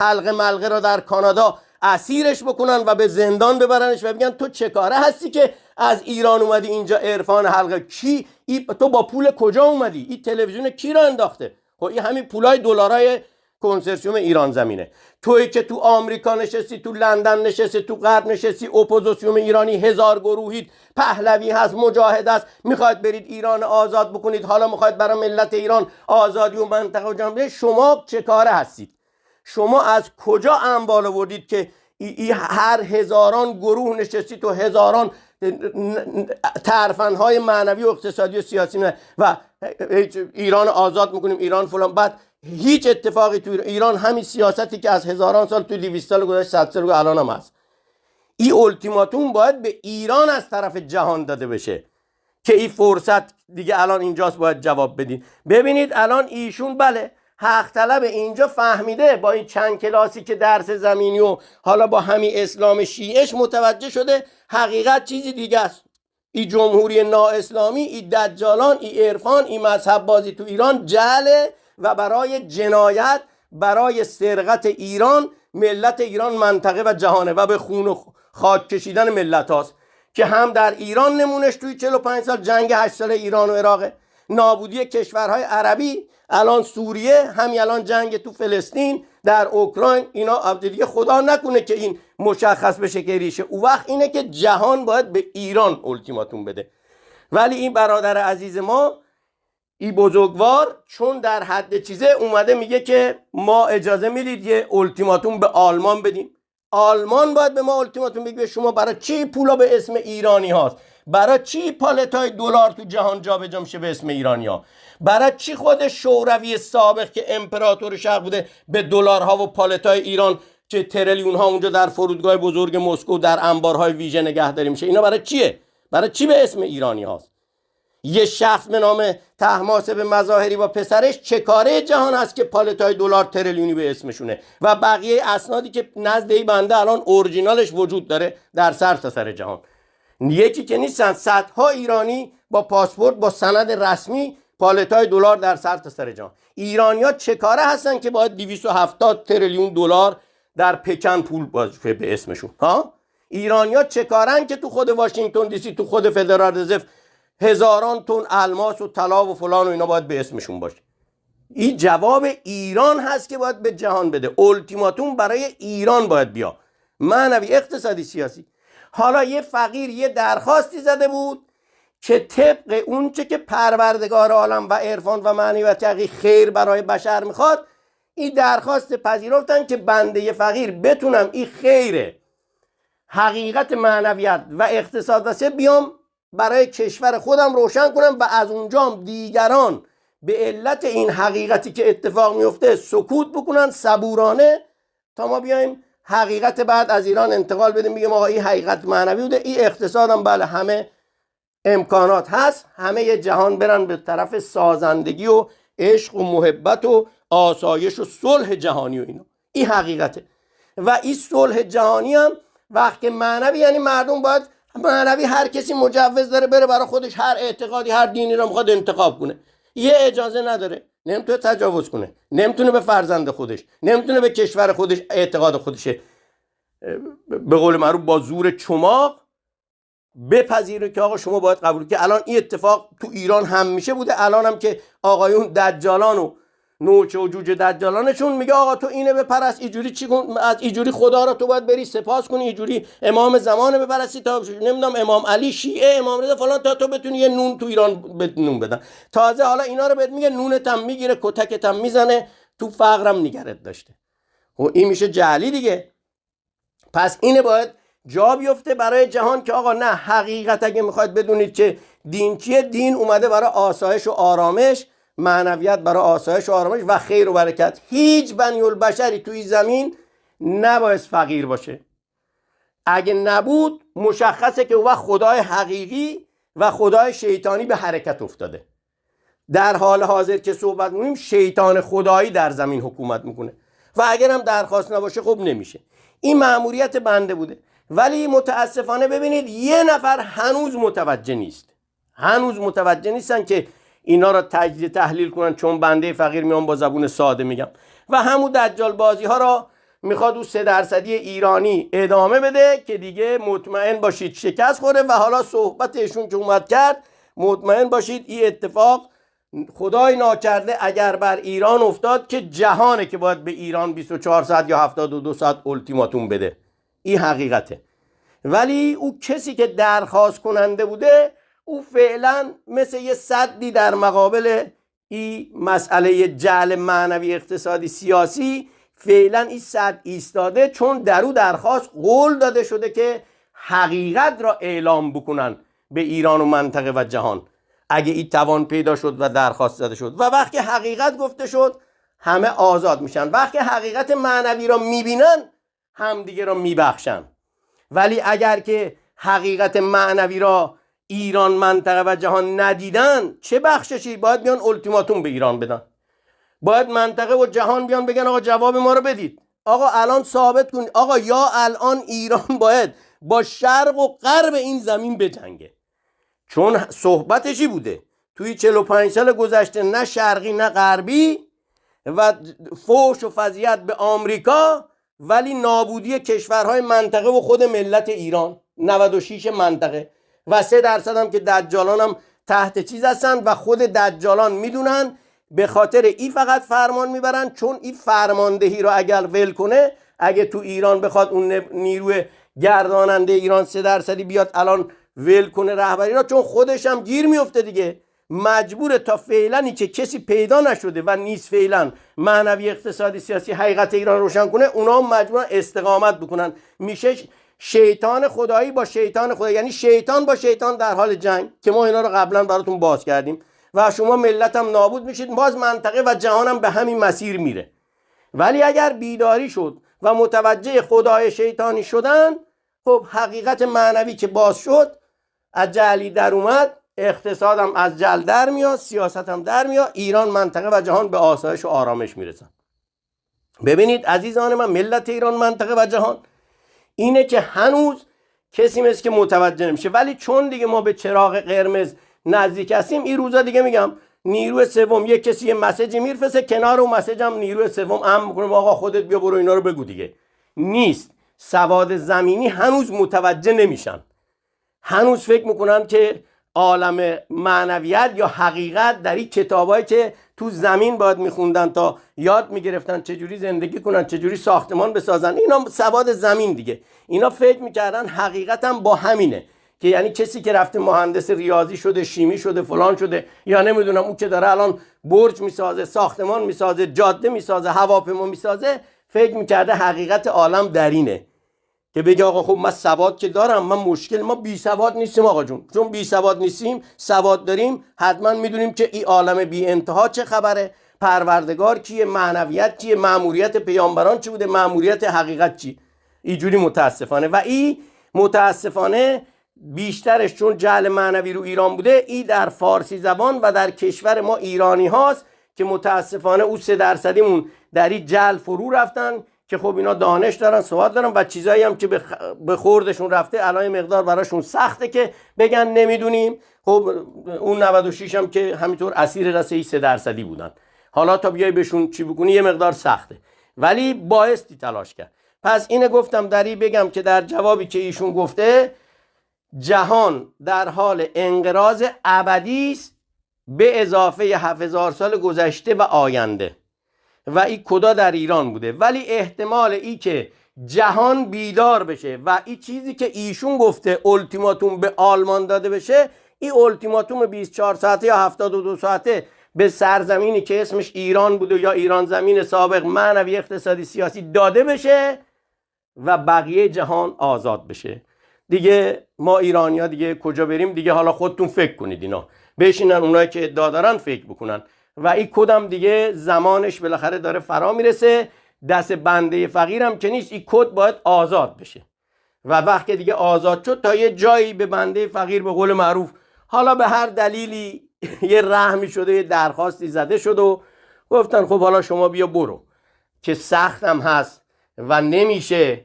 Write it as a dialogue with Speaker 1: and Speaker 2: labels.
Speaker 1: حلقه ملقه را در کانادا اسیرش بکنن و به زندان ببرنش و بگن تو چه کاره هستی که از ایران اومدی اینجا عرفان حلقه کی تو با پول کجا اومدی؟ این تلویزیون کی را انداخته؟ خب این همین پولای دلارای کنسرسیوم ایران زمینه. تویی که تو آمریکا نشستی، تو لندن نشستی، تو غرب نشستی، اپوزیسیون ایرانی 1000 گروهید، پهلوی هست، مجاهد هست، میخواید برید ایران آزاد بکنید، حالا میخواید برای ملت ایران آزادی و منطقه و جامعه. شما چه کاره هستید؟ شما از کجا انبال آوردید که هر هزاران گروه نشستی تو هزاران ترفندهای معنوی و اقتصادی و سیاسی و ایران آزاد میکنیم، ایران فلان، بعد هیچ اتفاقی تو ایران همین سیاستی که از هزاران سال تو 200 سال گذشته 100 سال الان هم هست. این التیماتوم باید به ایران از طرف جهان داده بشه که این فرصت دیگه الان اینجاست، باید جواب بدین. ببینید الان ایشون بله حق طلب اینجا فهمیده، با این چند کلاسی که درس زمینی و حالا با همین اسلام شیعش متوجه شده حقیقت چیزی دیگه است. این جمهوری نااسلامی، این دجالان، این عرفان، این مذهب بازی تو ایران جعله و برای جنایت، برای سرقت ایران، ملت ایران، منطقه و جهانه و به خون و خاک کشیدن ملت هاست که هم در ایران نمونش توی 45 سال جنگ 8 سال ایران و عراق، نابودی کشورهای عربی، الان سوریه، همین الان جنگ تو فلسطین، در اوکراین، اینا دیگه خدا نکنه که این مشخص بشه که ریشه. او وقت اینه که جهان باید به ایران التیماتوم بده. ولی این برادر عزیز ما، این بزرگوار، چون در حد چیزه اومده میگه که ما اجازه میدید یه التیماتوم به آلمان بدیم. آلمان باید به ما التیماتوم بگه شما برای چی پولا به اسم ایرانی هاست؟ برای چی پالتای دلار تو جهان جابجا میشه به اسم ایرانی ها؟ برای چی خود شوروی سابق که امپراتور شرق بوده به دلارها و پالتای ایران که تریلیون ها اونجا در فرودگاه بزرگ مسکو در انبارهای ویژه نگهداری میشه، اینا برای چیه؟ برای چی به اسم ایرانی هاست؟ یه شخص به نام طهماسب مظاهری با پسرش چه کاره جهان هست که پالتای دلار تریلیونی به اسمشونه و بقیه اسنادی که نزد این بنده الان اورجینالش وجود داره در سرتاسر جهان. یکی که نیستن، صدها ایرانی با پاسپورت، با سند رسمی، پالتای دلار در سرتاسر جهان. ایرانی‌ها چه کاره هستن که باید 270 تریلیون دلار در پکن پول باشه به اسمشون؟ ها؟ ایرانی‌ها چه کارن که تو خود واشنگتن دی سی، تو خود فدرال رزرو هزاران تن الماس و طلا و فلان و اینا باید به اسمشون باشه؟ این جواب ایران هست که باید به جهان بده. التیماتوم برای ایران باید بیا، معنوی، اقتصادی، سیاسی. حالا یه فقیر یه درخواستی زده بود که طبق اونچه که پروردگار عالم و عرفان و معنی و تقی خیر برای بشر میخواد، این درخواست پذیرفتن که بنده یه فقیر بتونم این خیر حقیقت معنویت و اقتصاد و بیام برای کشور خودم روشن کنم و از اونجام دیگران به علت این حقیقتی که اتفاق میفته سکوت بکنن صبورانه تا ما بیایم حقیقت بعد از ایران انتقال بدیم، میگم آقا این حقیقت معنوی بوده، این اقتصادم بله همه امکانات هست، همه یه جهان برن به طرف سازندگی و عشق و محبت و آسایش و صلح جهانی و اینا. این حقیقته. و این صلح جهانی هم وقتی معنوی، یعنی مردم باید معنوی، هر کسی مجوز داره بره برای خودش هر اعتقادی هر دینی رو میخواد انتخاب کنه، یه اجازه نداره، نمیتونه تجاوز کنه، نمیتونه به فرزند خودش، نمیتونه به کشور خودش اعتقاد خودش به قول معروف با زور چماق بپذیره که آقا شما باید قبول. که الان این اتفاق تو ایران هم میشه بوده، الان هم که آقایون دجالان و نوچه و جوجه دجالانشون میگه آقا تو اینه بپرست، اینجوری چی کن، از اینجوری خدا رو تو باید بری سپاس کنی، اینجوری امام زمان بپرستی تا نمیدونم امام علی شیعه، امام رضا فلان، تا تو بتونی یه نون تو ایران نون بدن. تازه حالا اینا رو بهت میگه نونت هم میگیره، کتکت هم میزنه، تو فقرم نگرت داشته. و این میشه جعلی دیگه. پس اینه باید جا بیفته برای جهان که آقا نه، حقیقت اگه میخواید بدونید که دین چیه، دین اومده برای آسایش و آرامش، معنویت برای آسایش و آرامش و خیر و برکت. هیچ بنی البشری توی زمین نباید فقیر باشه. اگه نبود مشخصه که وقت خدای حقیقی و خدای شیطانی به حرکت افتاده. در حال حاضر که صحبت می‌کنیم شیطان خدایی در زمین حکومت میکنه و اگر هم درخواست نباشه خب نمیشه. این مأموریت بنده بوده. ولی متاسفانه ببینید یه نفر هنوز متوجه نیست. هنوز متوجه نیستن که اینا را تجزیه تحلیل کنن، چون بنده فقیر میام با زبون ساده میگم و همون دجال بازی ها را میخواد اون 3% ایرانی ادامه بده که دیگه مطمئن باشید شکست خوره. و حالا صحبتشون که اومد کرد، مطمئن باشید این اتفاق خدای ناکرده اگر بر ایران افتاد که جهانه که باید به ایران 24 ساعت یا 72 ساعت التیماتوم بده. این حقیقته. ولی او کسی که درخواست کننده بوده، او فعلا مثل یه سدی در مقابل این مسئله جعل معنوی اقتصادی سیاسی فعلا این سد ایستاده، چون در او درخواست قول داده شده که حقیقت را اعلام بکنن به ایران و منطقه و جهان اگه این توان پیدا شد و درخواست داده شد. و وقتی حقیقت گفته شد همه آزاد میشن. وقتی حقیقت معنوی را میبینن همدیگه را میبخشن. ولی اگر که حقیقت معنوی را ایران، منطقه و جهان ندیدن، چه بخششی؟ باید بیان التیماتوم به ایران بدن، باید منطقه و جهان بیان بگن آقا جواب ما رو بدید، آقا الان ثابت کنید، آقا یا الان ایران باید با شرق و غرب این زمین بجنگه. چون صحبتشی بوده توی 45 سال گذشته، نه شرقی نه غربی، و فوش و فضیحت به آمریکا، ولی نابودی کشورهای منطقه و خود ملت ایران 96 منطقه. و 3% هم که دجالان هم تحت چیز هستن و خود دجالان میدونن به خاطر این فقط فرمان میبرن، چون این فرماندهی رو اگر ول کنه، اگه تو ایران بخواد اون نیروی گرداننده ایران 3% بیاد الان ول کنه رهبری را، چون خودش هم گیر میفته دیگه، مجبوره تا فعلنی که کسی پیدا نشده و نیست فعلا معنوی اقتصادی سیاسی حقیقت ایران روشن کنه، اونا هم مجبورن استقامت بکنن. میشه شیطان خدایی با شیطان خدایی، یعنی شیطان با شیطان در حال جنگ، که ما اینا رو قبلا براتون باز کردیم. و شما ملت هم نابود میشید، باز منطقه و جهان هم به همین مسیر میره. ولی اگر بیداری شد و متوجه خدای شیطانی شدن، خب حقیقت معنوی که باز شد، از جعلی در اومد، اقتصادم از جعل در میاد، سیاست هم در میاد، ایران، منطقه و جهان به آسایش و آرامش میرسن. ببینید عزیزان من، ملت ایران، منطقه و جهان، اینه که هنوز کسی مثل که متوجه نمیشه. ولی چون دیگه ما به چراغ قرمز نزدیک هستیم، این روزا دیگه میگم نیروی سوم یک کسی یه مسیجی میرسه کنار، اون مسیج هم نیروی سوم امر میکنه آقا خودت بیا برو اینا رو بگو دیگه. نیست. سواد زمینی هنوز متوجه نمیشن. هنوز فکر میکنن که عالم معنویت یا حقیقت در این کتابایی که تو زمین باید میخوندن تا یاد میگرفتن چجوری زندگی کنن، چجوری ساختمان بسازن. اینا سواد زمین دیگه. اینا فکر میکردن حقیقت هم با همینه، که یعنی کسی که رفته مهندس ریاضی شده، شیمی شده، فلان شده، یا نمیدونم اون که داره الان برج میسازه، ساختمان میسازه، جاده میسازه، هواپیما میسازه، فکر میکرده حقیقت عالم در اینه که بگه آقا خب من سواد که دارم، من مشکل، ما بی سواد نیستیم آقا جون. چون بی سواد نیستیم، سواد داریم، حتما میدونیم که این عالم بی انتها چه خبره، پروردگار کیه، معنویت چیه، مأموریت پیامبران چی بوده، مأموریت حقیقت چی. اینجوری متاسفانه. و این متاسفانه بیشترش چون جعل معنوی رو ایران بوده، این در فارسی زبان و در کشور ما ایرانی هاست که متاسفانه او 3%مون در این جعل فرو رفتن، که خب اینا دانش دارن، سواد دارن و چیزایی هم که به خوردشون رفته الان مقدار براشون سخته که بگن نمیدونیم. خب اون 96 هم که همینطور اسیر رسه 3% بودن. حالا تا بیای بهشون چی بکنی یه مقدار سخته، ولی بایستی تلاش کرد. پس اینه گفتم دری بگم که در جوابی که ایشون گفته، جهان در حال انقراض ابدی است به اضافه 7000 سال گذشته و آینده، و این کدا در ایران بوده. ولی احتمال ای که جهان بیدار بشه و این چیزی که ایشون گفته التیماتوم به آلمان داده بشه، این التیماتوم 24 ساعته یا 72 ساعته به سرزمینی که اسمش ایران بوده یا ایران زمین سابق معنوی اقتصادی سیاسی داده بشه و بقیه جهان آزاد بشه. دیگه ما ایرانیا دیگه کجا بریم دیگه؟ حالا خودتون فکر کنید، اینا بشینن اونایی که ادعا دارن فکر بکنن. و این کدم دیگه زمانش بالاخره داره فرا میرسه، دست بنده فقیرم که نیست، این کد باید آزاد بشه. و وقتی دیگه آزاد شد تا یه جایی به بنده فقیر به قول معروف حالا به هر دلیلی یه رحمی شده، یه درخواستی زده شد و گفتن خب حالا شما بیا برو، که سختم هست و نمیشه